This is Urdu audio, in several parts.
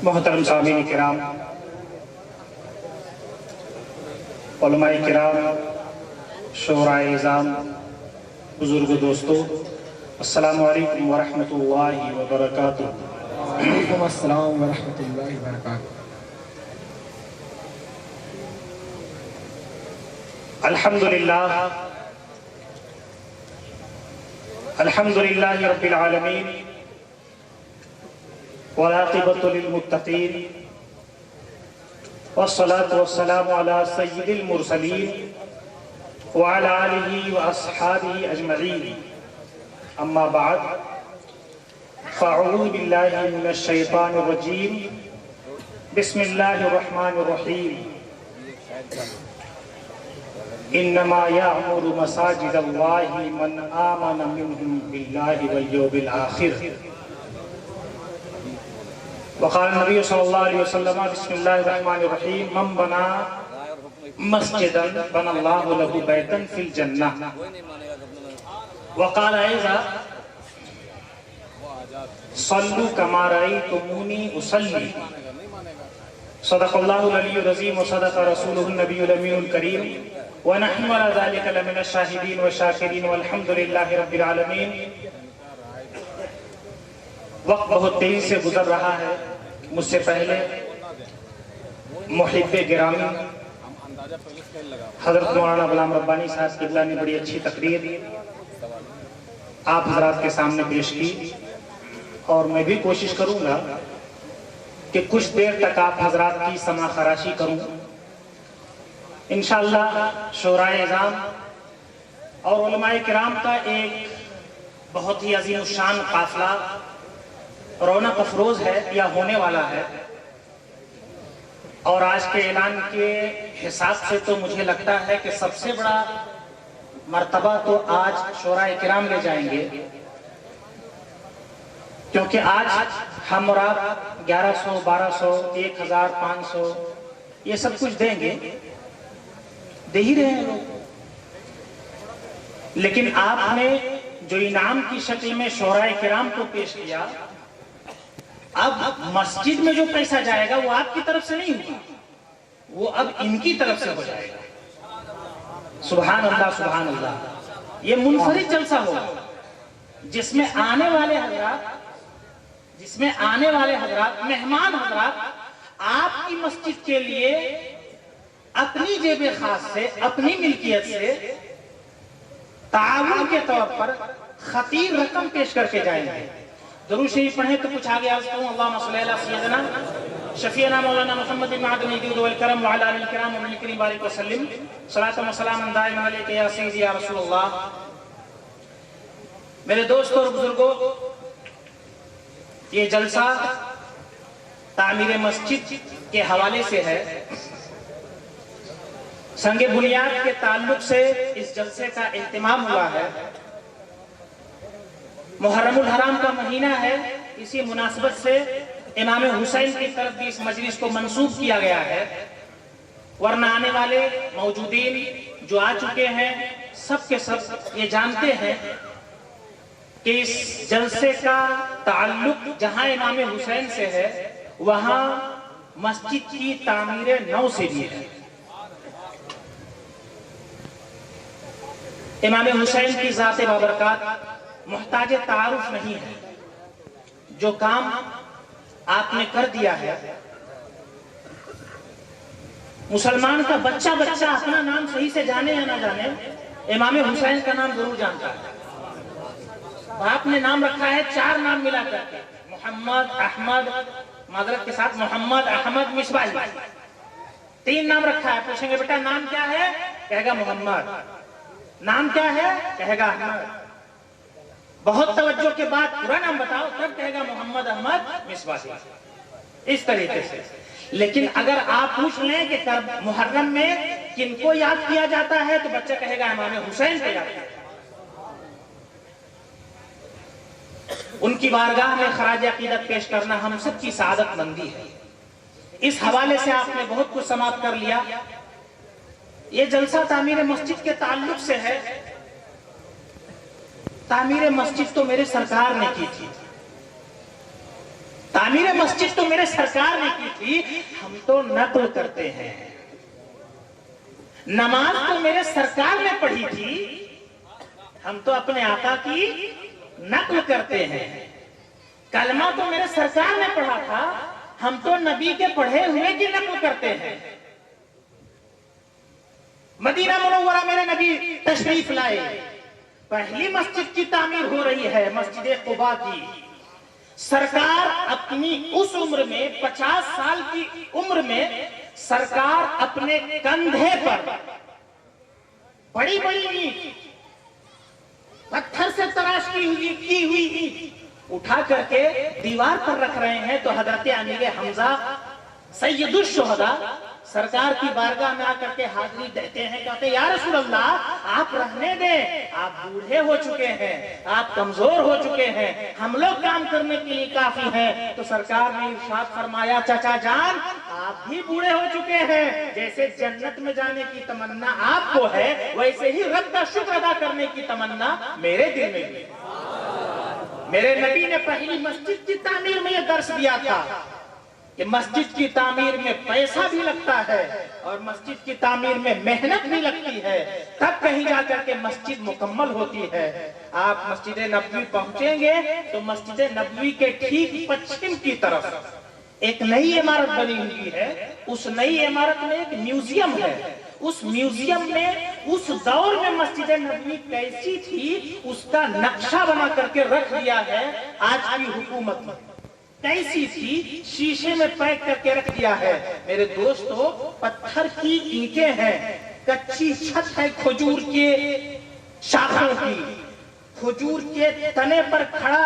محترم سامعین کرام، علماء کرام، شعراء اعظام، بزرگ دوستو، السلام علیکم ورحمۃ اللہ وبرکاتہ۔ وعلیکم السلام ورحمۃ اللہ وبرکاتہ۔ الحمدللہ الحمدللہ رب العالمین والعاقبۃ للمتقین والصلاة والسلام علی سید المرسلین وعلی آلہ واصحابہ اجمعین، اما بعد فاعوذ باللہ من الشیطان الرجیم، بسم اللہ الرحمن الرحیم۔ انما یعمر مساجد اللہ من آمن منہم باللہ والیوم الآخر۔ وقال النبی صلی اللہ علیہ وسلم بسم اللہ الرحمن الرحیم، من بنا مسجدا بنى اللہ له بیتا فی الجنہ۔ وقال ایضا صلوا کما رأیتمونی اصلی۔ صدق اللہ العلی العظیم وصدق رسولہ النبی الامین الکریم، ونحن على ذلك لمن الشاہدین والشاکرین والحمد للہ رب العالمین۔ وقت بہت تیزی سے گزر رہا ہے، مجھ سے پہلے محب گرامی حضرت مولانا غلام ربانی صاحب قبلہ نے بڑی اچھی تقریر آپ حضرات کے سامنے پیش کی، اور میں بھی کوشش کروں گا کہ کچھ دیر تک آپ حضرات کی سماع خراشی کروں۔ انشاءاللہ شعراء اعظام اور علماء کرام کا ایک بہت ہی عظیم الشان قافلہ رونق افروز ہے یا ہونے والا ہے، اور آج کے اعلان کے حساب سے تو مجھے لگتا ہے کہ سب سے بڑا مرتبہ تو آج شعراء کرام لے جائیں گے، کیونکہ آج ہم اور آپ 1100، 1200، 1500 یہ سب کچھ دیں گے، دے ہی رہے ہیں لوگ، لیکن آپ نے جو انعام کی شکل میں شعراء کرام کو پیش کیا، اب مسجد میں جو پیسہ جائے گا وہ آپ کی طرف سے نہیں ہوگا، وہ اب ان کی طرف سے ہو جائے گا۔ سبحان اللہ سبحان اللہ۔ یہ منفرد جلسہ ہوگا جس میں آنے والے حضرات مہمان حضرات آپ کی مسجد کے لیے اپنی جیب خاص سے، اپنی ملکیت سے تعاون کے طور پر خطیر رقم پیش کر کے جائیں گے۔ درود شریف پڑھیں تو کچھ آگے عرض کروں۔ اللہم صلی علی سیدنا شفیعنا مولانا محمد معدن الجود والکرم وعلی آلہ الکرام ومن الکریم بارک وسلم، صلاۃ و سلام دائما علیک یا سیدی یا رسول اللہ۔ میرے دوستوں اور بزرگوں، یہ جلسہ تعمیر مسجد کے حوالے سے ہے۔ سنگ بنیاد کے تعلق سے اس جلسے کا اہتمام ہوا ہے۔ محرم الحرام کا مہینہ ہے، اسی مناسبت سے امام حسین کی طرف بھی اس مجلس کو منسوب کیا گیا ہے، ورنہ آنے والے موجودین جو آ چکے ہیں سب کے سب یہ جانتے ہیں کہ اس جلسے کا تعلق جہاں امام حسین سے ہے وہاں مسجد کی تعمیر نو سے بھی ہے۔ امام حسین کی ذات بابرکات محتاج تعارف نہیں ہے۔ جو کام آپ نے کر دیا ہے، مسلمان کا بچہ اپنا نام صحیح سے جانے یا نہ جانے، امام حسین کا نام ضرور جانتا ہے۔ آپ نے نام رکھا ہے 4 نام ملا کر کے، محمد، احمد، معذرت کے ساتھ محمد، احمد، مصباحی، 3 نام رکھا ہے۔ پوچھیں گے بیٹا نام کیا ہے؟ کہے گا محمد۔ نام کیا ہے؟ کہے گا احمد۔ بہت توجہ کے بعد پورا نام بتاؤ، تب کہے گا محمد احمد مصباحی، اس طریقے سے۔ لیکن اگر آپ پوچھ لیں کہ محرم میں کن کو یاد کیا جاتا ہے تو بچہ کہے گا امام حسین کو یاد کیا جاتا ہے۔ ان کی بارگاہ میں خراج عقیدت پیش کرنا ہم سب کی سعادت مندی ہے۔ اس حوالے سے آپ نے بہت کچھ سماعت کر لیا۔ یہ جلسہ تعمیر مسجد کے تعلق سے ہے۔ تعمیر مسجد تو میرے سرکار نے کی تھی، تعمیر مسجد تو میرے سرکار نے کی تھی، ہم تو نقل کرتے ہیں۔ نماز تو میرے سرکار نے پڑھی تھی، ہم تو اپنے آقا کی نقل کرتے ہیں۔ کلمہ تو میرے سرکار نے پڑھا تھا، ہم تو نبی کے پڑھے ہوئے کی نقل کرتے ہیں۔ مدینہ منورہ میرے نبی تشریف لائے، پہلی مسجد کی تعمیر ہو رہی ہے، مسجد قباء کی۔ سرکار اپنی اس عمر میں 50 سال کی عمر میں سرکار اپنے کندھے پر بڑی بڑی اینٹ پتھر سے تراش کی ہوئی اینٹ اٹھا کر کے دیوار پر رکھ رہے ہیں، تو حضرت امیر حمزہ سید الشہداء سرکار کی بارگاہ میں آ کر کے حاضری دیتے ہیں، کہتے ہیں یا رسول اللہ آپ رہنے دیں، آپ بوڑھے ہو چکے ہیں، آپ کمزور ہو چکے ہیں، ہم لوگ کام کرنے کے لیے کافی ہیں۔ تو سرکار نے ارشاد فرمایا چچا جان آپ بھی بوڑھے ہو چکے ہیں، جیسے جنت میں جانے کی تمنا آپ کو ہے، ویسے ہی رب کا شکر ادا کرنے کی تمنا میرے دل میں بھی۔ میرے نبی نے پہلی مسجد کی تعمیر میں یہ درس دیا تھا کہ مسجد کی تعمیر میں پیسہ بھی لگتا ہے اور مسجد کی تعمیر میں محنت بھی لگتی ہے، تب کہیں جا کر کے مسجد مکمل ہوتی ہے۔ آپ مسجد نبوی پہنچیں گے تو مسجد نبوی کے ٹھیک پچھم کی طرف ایک نئی عمارت بنی ہوئی ہے، اس نئی عمارت میں ایک میوزیم ہے۔ اس میوزیم میں اس دور میں مسجد نبوی کیسی تھی اس کا نقشہ بنا کر کے رکھ دیا ہے آج کی حکومت میں۔ کیسی تھی شیشے میں پیک کر کے رکھ دیا ہے۔ میرے دوستو پتھر کی اینٹیں ہیں، کچی چھت ہے کھجور کے شاخوں کی، کھجور کے تنے پر کھڑا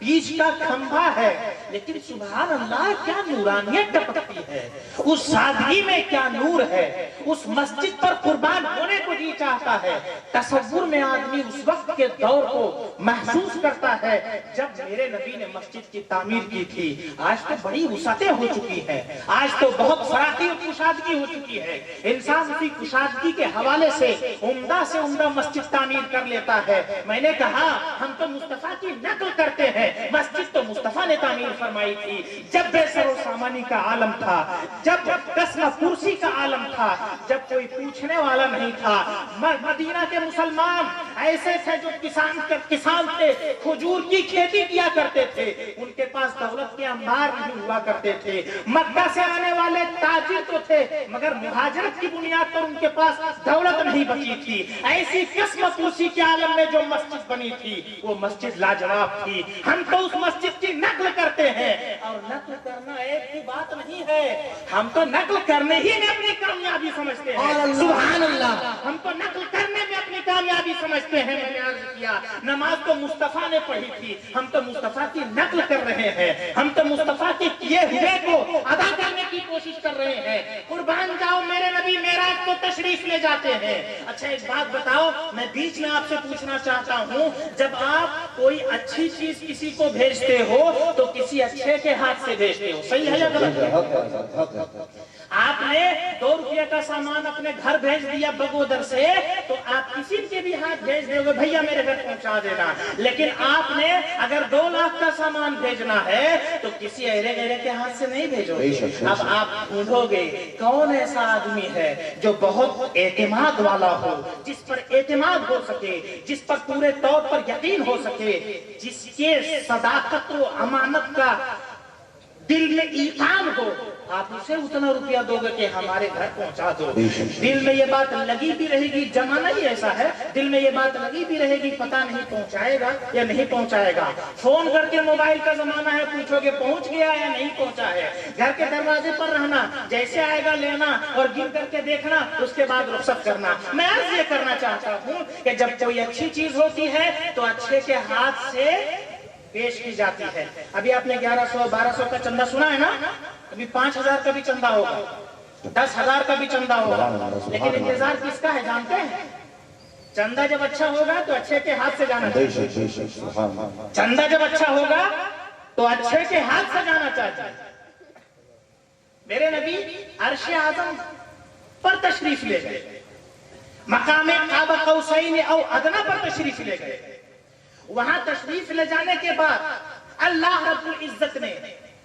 بیچ کا کھمبا ہے، لیکن سبحان اللہ کیا نورانیت ٹپکتی ہے، اس سادگی میں کیا نور ہے۔ اس مسجد پر قربان ہونے کو جی چاہتا ہے۔ تصور میں آدمی اس وقت کے دور کو محسوس کرتا ہے جب میرے نبی نے مسجد کی تعمیر کی تھی۔ آج تو بڑی وسعتیں ہو چکی ہیں، آج تو بہت فراخی اور کشادگی ہو چکی ہے۔ انسان اسی کشادگی کے حوالے سے عمدہ مسجد تعمیر کر لیتا ہے۔ میں نے کہا ہم تو مصطفیٰ کی نقل کرتے ہیں، مسجد تو مصطفیٰ نے تعمیر فرمائی تھی۔ جب بے سر و سامانی کا عالم تھا، جب قسم کرسی کا عالم تھا، جب کوئی پوچھنے والا نہیں تھا، مدینہ کے مسلمان ایسے تھے جو کسان تھے، کھجور کی کھیتی کیا کرتے تھے، ان کے پاس دولت کے انبار نہیں ہوا کرتے تھے۔ مکہ سے آنے والے تاجر تو تھے مگر مہاجرت کی بنیاد پر ان کے پاس دولت نہیں بچی تھی۔ ایسی قسم کرسی کے عالم میں جو مسجد بنی تھی وہ مسجد لاجواب تھی۔ ہم تو اس مسجد کی نقل کرتے ہیں، اور نقل کرنا ایک کی بات نہیں ہے، ہم تو نقل کرنے ہی میں اپنی کامیابی سمجھتے ہیں۔ سبحان اللہ، ہم تو نقل کرنے میں اپنی کامیابی سمجھتے ہیں۔ میں نے عرض کیا نماز تو مصطفیٰ نے پڑھی تھی، ہم تو مصطفیٰ کی نقل کر رہے ہیں، ہم تو مصطفیٰ کے کیے ہوئے کو ادا کرنے کی کوشش کر رہے ہیں۔ قربان جاؤ میرے نبی معراج کو تشریف لے جاتے ہیں۔ اچھا ایک بات بتاؤ، میں بیچ میں آپ سے پوچھنا چاہتا ہوں، جب آپ کوئی اچھی چیز کسی کو بھیجتے ہو تو کسی اچھے کے ہاتھ سے بھیجتے ہو، صحیح ہے یا غلط ہے؟ آپ نے 2 روپے کا سامان اپنے گھر بھیج دیا بگودر سے، تو آپ کسی کے بھی ہاتھ بھیج دے گے بھیا میرے گھر پہنچا دینا۔ لیکن آپ نے اگر 2 لاکھ کا سامان بھیجنا ہے تو کسی ایرے غیرے کے ہاتھ سے نہیں بھیجو گے۔ اب آپ ڈھونڈو گے کون ایسا آدمی ہے جو بہت اعتماد والا ہو، جس پر اعتماد ہو سکے، جس پر پورے طور پر یقین ہو سکے، جس کے صداقت و امانت کا دل میں ایمان ہو، آپ اسے اتنا روپیہ دو گے کہ ہمارے گھر پہنچا دو۔ دل میں یہ بات لگی بھی رہے گی، زمانہ ہی ایسا ہے، دل میں یہ بات لگی بھی رہے گی پتہ نہیں پہنچائے گا یا نہیں پہنچائے گا۔ فون کر کے موبائل کا زمانہ ہے، پوچھو گے پہنچ گیا یا نہیں پہنچا ہے۔ گھر کے دروازے پر رہنا، جیسے آئے گا لینا اور گن کر کے دیکھنا، اس کے بعد رخصت کرنا۔ میں عرض یہ کرنا چاہتا ہوں کہ جب کوئی اچھی چیز ہوتی ہے تو اچھے کے ہاتھ سے پیش کی جاتی ہے۔ ابھی آپ نے 1100-1200 کا چندہ سنا ہے نا، ابھی 5000 کا بھی چندہ ہوگا، 10,000 کا بھی چندہ ہوگا، لیکن انتظار کس کا ہے جانتے ہیں؟ چندہ جب اچھا ہوگا تو اچھے کے ہاتھ سے جانا چاہیے۔ چندہ جب اچھا ہوگا تو اچھے کے ہاتھ سے جانا چاہیے۔ میرے نبی عرش اعظم پر تشریف لے گئے، مقام قاب قوسین او ادنیٰ پر تشریف لے گئے۔ وہاں تشریف لے جانے کے بعد اللہ رب العزت نے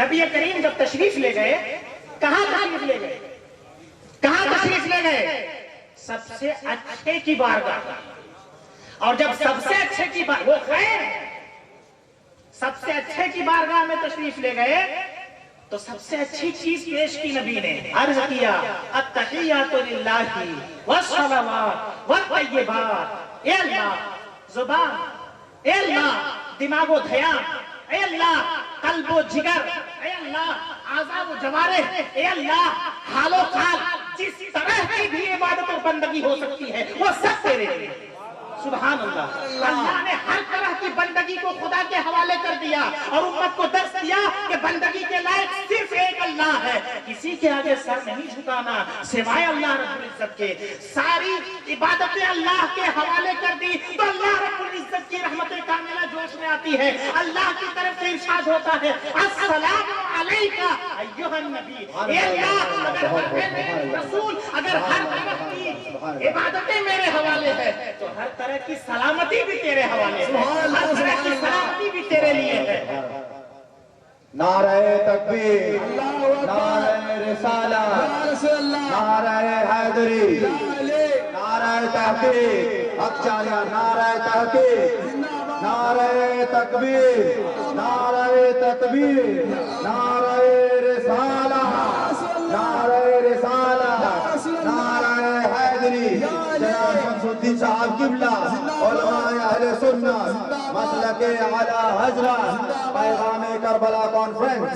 نبی کریم جب تشریف لے گئے، کہاں تشریف لے گئے؟ کہاں تشریف لے گئے؟ سب سے اچھے کی بارگاہ. اور جب سب سے اچھے کی بارگاہ، وہ خیر سب سے اچھے کی بارگاہ میں تشریف لے گئے تو سب سے اچھی چیز پیش کی نبی نے. عرض کیا التحیات للہ والصلوات والطیبات. اے اللہ زبان، اے اللہ دماغ و دھیان، اے اللہ قلب و جگر، اے اللہ اعضاء و جوارح، اے اللہ حال و قال، جس طرح کی بھی عبادت اور بندگی ہو سکتی ہے وہ سب تیرے لیے. سبحان اللہ. اللہ نے ہر طرح کی بندگی کو خدا کے حوالے کر دیا اور امت کو درس دیا کہ بندگی کے لائق صرف ایک اللہ ہے. کسی کے آگے سر نہیں جھکانا سوائے اللہ رب العزت کے. ساری عبادتیں اللہ کے حوالے کر دی تو اللہ رب العزت کی رحمت کاملہ جوش میں آتی ہے. اللہ کی طرف سے ارشاد ہوتا ہے السلام علیکہ ایھا النبی. اے اللہ اگر رسول اگر ہر طرح کی عبادتیں میرے حوالے ہے تو ہر طرح کی سلامتی بھی تیرے حوالے ہے. ہر طرح کی سلامتی بھی تیرے لیے ہے. نعرہ تکبیر، نعرہ رسالت، نعرہ حیدری، نعرہ تحقیق. اچھا نعرہ تحقیق، نعرہ تکبیر، نعرہ تکبیر، نعرہ رسالت، نعرہ رسالت، نعرہ حیدری. جناب شمس الدین صاحب قبلہ، علماء اہل سنت، مسلک اعلی حضرت، پیغام کربلا کانفرنس.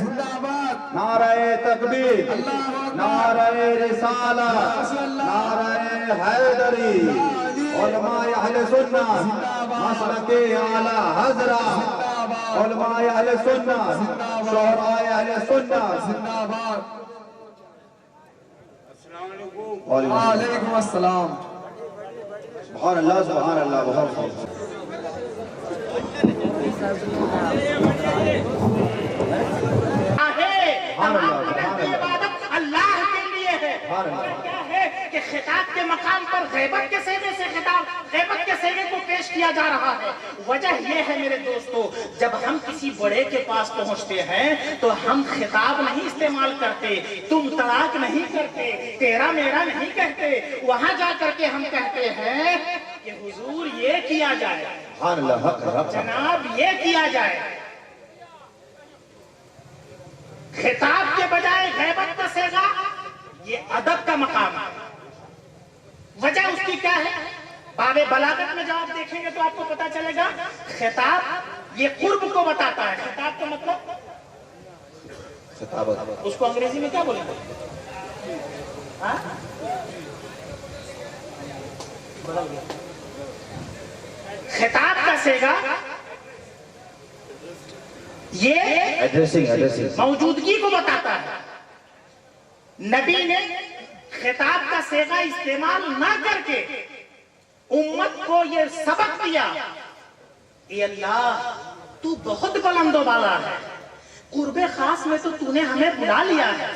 نعرہ تکبیر، نعرہ رسالت، نعرہ حیدری، علماء اہل سنت، مسلک اعلی حضرت، علماء اہل سنت، شہداء اہل سنت. وعلیکم السلام. سبحان اللہ سبحان اللہ. بہت بہت عبادت اللہ کے لیے ہے. کیا ہے کہ خطاب کے مقام پر غیبت کے صیغے سے غیبت کے صیغے کو پیش کیا جا رہا ہے. وجہ یہ ہے میرے دوستو، جب ہم کسی بڑے کے پاس پہنچتے ہیں تو ہم خطاب نہیں استعمال کرتے، تم تڑاک نہیں کرتے، تیرا میرا نہیں کہتے. وہاں جا کر کے ہم کہتے ہیں کہ حضور یہ کیا جائے، جناب یہ کیا جائے. خطاب کے بجائے غیبت کا صیغہ یہ ادب کا مقام ہے. وجہ اس کی کیا ہے؟ باب بلاغت میں جب آپ دیکھیں گے تو آپ کو پتا چلے گا. خطاب یہ قرب کو بتاتا ہے. خطاب کا مطلب اس کو انگریزی میں کیا بولیں گے؟ خطاب کا صیغہ یہ موجودگی کو بتاتا ہے. نبی نے خطاب کا صیغہ استعمال نہ کر کے امت کو یہ سبق دیا، اے اللہ تو بہت بلند و بالا ہے، قرب خاص میں تو نے ہمیں بلا لیا ہے،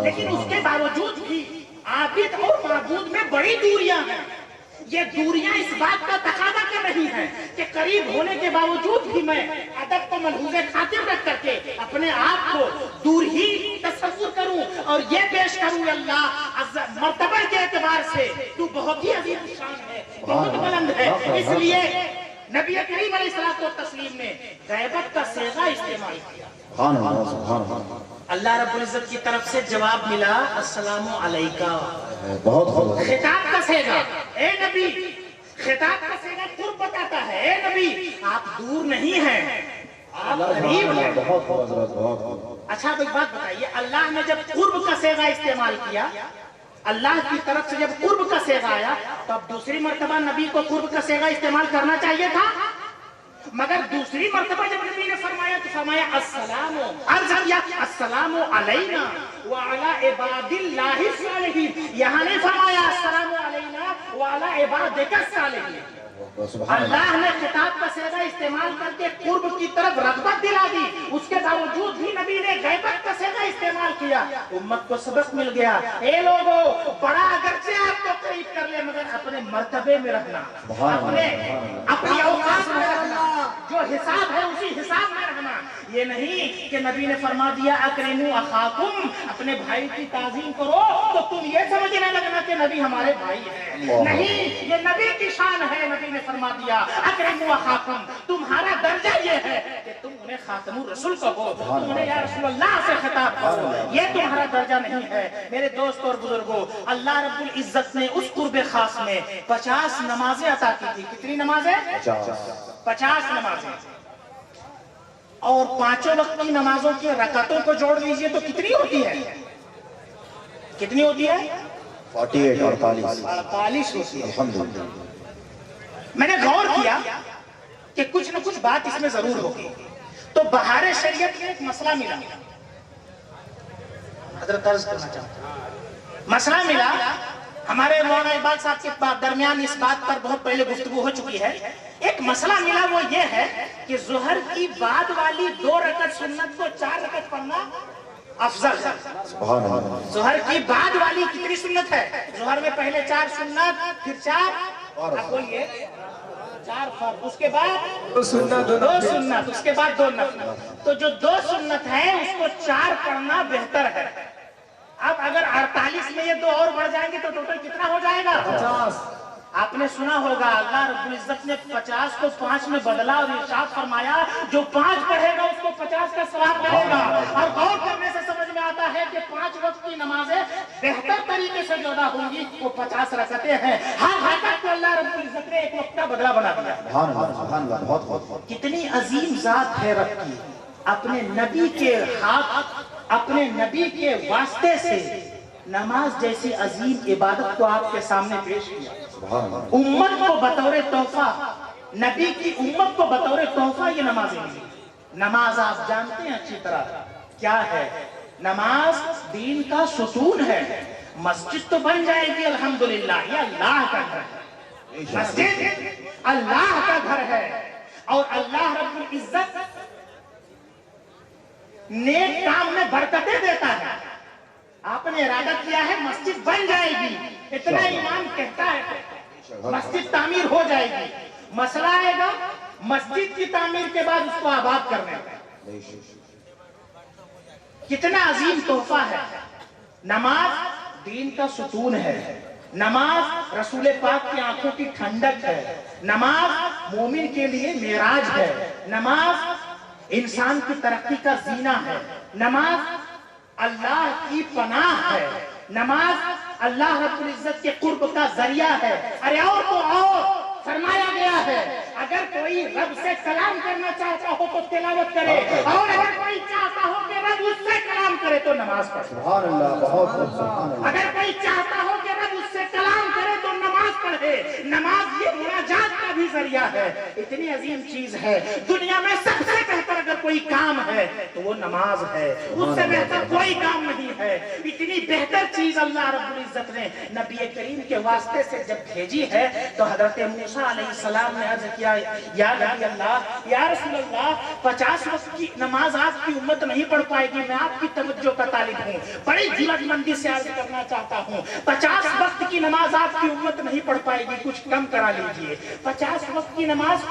لیکن اس کے باوجود بھی عابد اور معبود میں بڑی دوریاں ہیں. یہ دوریاں اس بات کا تقاضا کر رہی ہیں کہ قریب ہونے کے باوجود بھی میں ادب کو ملحوظ خاطر رکھ کر کے اپنے آپ کو دور ہی تصور کروں اور یہ پیش کروں اللہ مرتبہ کے اعتبار سے تو بہت ہی عظیم شان ہے، بہت بلند ہے. اس لیے نبی کریم علیہ الصلوۃ والتسلیم نے غیبت کا صیغہ استعمال کیا. اللہ رب العزت کی طرف سے جواب ملا السلام علیکہ. خطاب کا صیغہ اے نبی، خطاب کا صیغہ قرب بتاتا ہے. اے نبی آپ دور نہیں ہیں، آپ قریب ہیں. اچھا ایک بات بتائیے، اللہ نے جب قرب کا صیغہ استعمال کیا، اللہ کی طرف سے جب قرب کا صیغہ آیا تو اب دوسری مرتبہ نبی کو قرب کا صیغہ استعمال کرنا چاہیے تھا. مگر دوسری مرتبہ جب نبی نے فرمایا تو فرمایا السلام، عرض کیا السلام علینا وعلی عباد اللہ الصالحین. یہاں نہیں فرمایا السلام علینا وعلی عبادک الصالحین. اللہ نے خطاب کا صیغہ استعمال کر کے قرب کی طرف رغبت دلا دی، اس کے باوجود بھی نبی نے غیبت کا صیغہ استعمال کیا. امت کو سبق مل گیا. اے لوگو، بڑا اگرچہ آپ کو قریب کر لے مگر اپنے مرتبے میں رکھنا، اپنی اوقات میں رکھنا. جو حساب ہے اسی حساب میں رہنا. یہ نہیں کہ نبی نے فرما دیا اکرموا اخاکم، اپنے بھائی کی تعظیم کرو تو تم یہ سمجھنے لگنا کہ نبی ہمارے بھائی ہیں. نہیں، یہ نبی کی شان ہے. نبی نے فرما دیا اکرموا اخاکم، تمہارا درجہ یہ ہے کہ تم انہیں خاتم الرسول کہو، تم انہیں یا رسول اللہ سے خطاب کرو. یہ تمہارا درجہ نہیں ہے. میرے دوست اور بزرگوں، اللہ رب العزت نے اس قرب خاص میں 50 نمازیں عطا کی تھی. کتنی نمازیں؟ 50 نمازیں. اور 5 وقت کی نمازوں کی رکعتوں کو جوڑ لیجئے تو کتنی ہوتی ہے؟ کتنی ہوتی ہے؟ 48 48 48 ہوتی ہے. الحمدللہ. میں نے غور کیا کہ کچھ نہ کچھ بات اس میں ضرور ہوگی. تو بہار شریعت میں ایک مسئلہ ملا. حضرت عرض کرنا چاہتا ہوں، مسئلہ ملا. ہمارے مولانا اقبال صاحب کے درمیان اس بات پر بہت پہلے گفتگو ہو چکی ہے. ایک مسئلہ ملا، وہ یہ ہے کہ ظہر کی بعد والی 2 رکعت سنت کو 4 رکعت پڑھنا افضل ہے. سبحان اللہ. ظہر کی بعد والی کتنی سنت ہے؟ ظہر میں پہلے 4 سنت، پھر 4، اب بولیے 4 فرض، اس کے بعد 2 سنت، اس کے بعد 2 نفل. تو جو 2 سنت ہے اس کو 4 پڑھنا بہتر ہے. اب اگر 48 میں یہ 2 اور بڑھ جائیں گے تو ٹوٹل کتنا ہو جائے گا؟ 50. آپ نے سنا ہوگا اللہ رب العزت نے 50 کو 5 میں بدلا اور ارشاد فرمایا جو 5 پڑھے گا اس کو 50 کا ثواب ملے گا. اور غور کرنے سے سمجھ میں آتا ہے کہ 5 وقت کی نمازیں بہتر طریقے سے جو ادا ہوں گی وہ 50 رکعتیں ہیں. ہر رکعت کو اللہ رب العزت نے ایک وقت کا بدلہ بنا دیا. سبحان اللہ سبحان اللہ. بہت بہت. کتنی عظیم ذات ہے رب کی. اپنے نبی کے ہاتھ، اپنے نبی کے واسطے سے نماز جیسی عظیم عبادت کو آپ کے سامنے پیش کیا. امت کو بطور تحفہ، نبی کی امت کو بطور تحفہ یہ نمازیں ملی. نماز آپ جانتے ہیں اچھی طرح کیا ہے. نماز دین کا ستون ہے. مسجد تو بن جائے گی الحمدللہ، یہ اللہ کا گھر ہے. مسجد اللہ کا گھر ہے اور اللہ رب العزت نیک کام میں برکتیں دیتا ہے. آپ نے ارادہ کیا ہے مسجد بن جائے گی، اتنا ایمان کہتا ہے مسجد تعمیر ہو جائے گی. مسئلہ آئے گا مسجد کی تعمیر کے بعد اس کو آباد کرنے کا. کتنا عظیم تحفہ ہے. نماز دین کا ستون ہے. نماز رسول پاک کی آنکھوں کی ٹھنڈک ہے. نماز مومن کے لیے معراج ہے. نماز انسان کی ترقی کا زینہ ہے. نماز اللہ کی پناہ ہے. نماز اللہ رب العزت کے قرب کا ذریعہ ہے. ارے اور تو اور فرمایا گیا ہے اگر کوئی رب سے کلام کرنا چاہتا ہو تو تلاوت کرے، اور اگر کوئی چاہتا ہو کہ رب اس سے کلام کرے تو نماز پڑھے. سبحان اللہ. بہت بہت سبحان اللہ. اگر کوئی چاہتا ہو کہ رب اس سے کلام کرے تو نماز پڑھے. نماز یہ مناجات کا بھی ذریعہ ہے. اتنی عظیم چیز ہے. دنیا میں سب سے بہتر اگر کوئی کام ہے تو وہ نماز ہے. اس سے بہتر کوئی کام نہیں ہے. اتنی بہتر چیز اللہ رب العزت نے نبی کریم کے واسطے سے جب بھیجی ہے تو حضرت موسیٰ علیہ السلام نے عرض کیا یا نبی اللہ، یا رسول اللہ، 50 وقت کی نماز آپ کی امت نہیں پڑھ پائے گی. میں آپ کی توجہ کا طالب ہوں، بڑی جرأت مندی سے عرض کرنا چاہتا ہوں 50 وقت کی نماز آپ کی امت نہیں پڑھ پائے گی، کچھ کم کرا لیجئے. 50 وقت کی نماز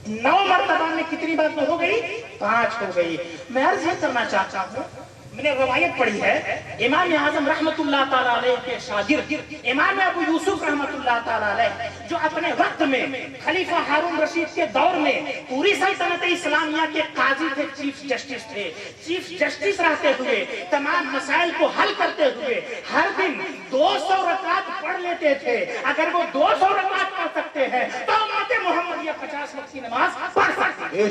9 مرتبہ میں کتنی بار ہو گئی؟ 5 ہو گئی. میں عرض یہ کرنا چاہتا ہوں، میں نے روایت پڑھی ہے امام اعظم رحمت اللہ تعالیٰ علیہ کے شاگرد امام ابو یوسف رحمت اللہ تعالیٰ علیہ جو اپنے وقت میں خلیفہ ہارون رشید کے دور میں پوری سلطنت اسلامیہ کے قاضی تھے، چیف جسٹس تھے. چیف جسٹس رہتے ہوئے تمام مسائل کو حل کرتے ہوئے ہر دن 200 رکعت پڑھ لیتے تھے. اگر وہ 200 رکعت پڑھ سکتے ہیں تو امت محمدیہ 50 وقت کی نماز پڑھ سکتی ہے.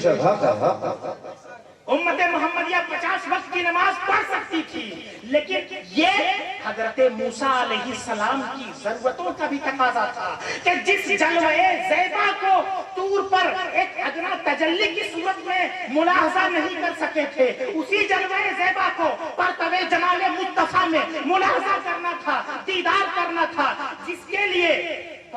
امت محمدیہ 50 وقت کی نماز پڑھ سکتی تھی. لیکن یہ حضرت موسیٰ علیہ السلام کی ضرورتوں کا بھی تقاضا تھا کہ جس جلوہ زیبا کو طور پر ایک ادنا تجلی کی صورت میں ملاحظہ نہیں کر سکے تھے، اسی جلوہ زیبا کو پرتو جمال مصطفیٰ میں ملاحظہ کرنا تھا، دیدار کرنا تھا، جس کے لیے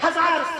1000